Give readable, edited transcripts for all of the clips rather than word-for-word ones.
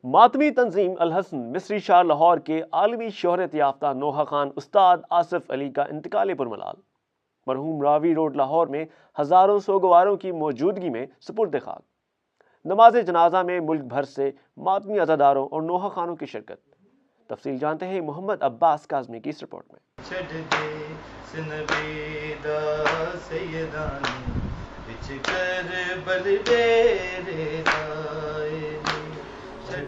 ماتمی تنظیم الحسن مصری شہر لاہور کے عالمی شہرت یافتہ نوحہ خان استاد آصف علی کا انتقال پرملال۔ مرحوم راوی روڈ لاہور میں ہزاروں سوگواروں کی موجودگی میں سپرد خاک۔ نماز جنازہ میں ملک بھر سے ماتمی عزاداروں اور نوحہ خانوں کی شرکت۔ تفصیل جانتے ہیں محمد عباس کاظمی کی اس رپورٹ میں۔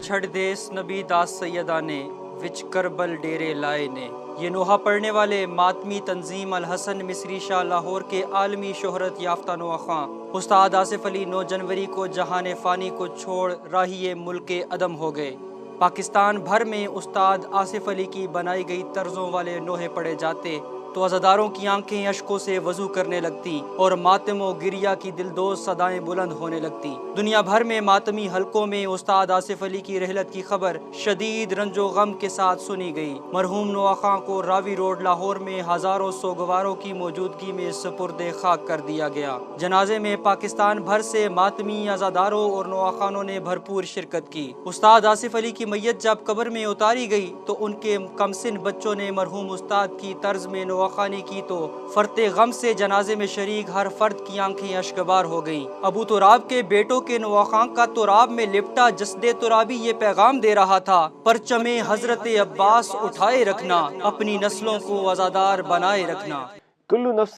چھڑ دیس نبی داس سیدانے وچ کربل ڈیرے لائے نے، یہ نوحہ پڑھنے والے ماتمی تنظیم الحسن مصری شاہ لاہور کے عالمی شہرت یافتہ نوحہ خاں استاد آصف علی 9 جنوری کو جہان فانی کو چھوڑ راہی ملک عدم ہو گئے۔ پاکستان بھر میں استاد آصف علی کی بنائی گئی طرزوں والے نوحے پڑھے جاتے تو عزاداروں کی آنکھیں اشکوں سے وضو کرنے لگتی اور ماتم و گریہ کی دلدوز صدائیں بلند ہونے لگتی۔ دنیا بھر میں ماتمی حلقوں میں استاد آصف علی کی رحلت کی خبر شدید رنج و غم کے ساتھ سنی گئی۔ مرحوم نوحہ خاں کو راوی روڈ لاہور میں ہزاروں سوگواروں کی موجودگی میں سپرد خاک کر دیا گیا۔ جنازے میں پاکستان بھر سے ماتمی عزاداروں اور نوحہ خانوں نے بھرپور شرکت کی۔ استاد آصف علی کی میت جب قبر میں اتاری گئی تو ان کے کمسن بچوں نے مرحوم استاد کی طرز میں نوحہ خانی کی تو فرط غم سے جنازے میں شریک ہر فرد کی آنکھیں اشکبار ہو گئیں۔ ابو تراب کے بیٹوں کے نوحہ خاں کا تراب میں لپٹا جسد ترابی یہ پیغام دے رہا تھا، پرچم حضرت عباس اٹھائے رکھنا، اپنی نسلوں کو عزادار بنائے رکھنا۔ کلو نفس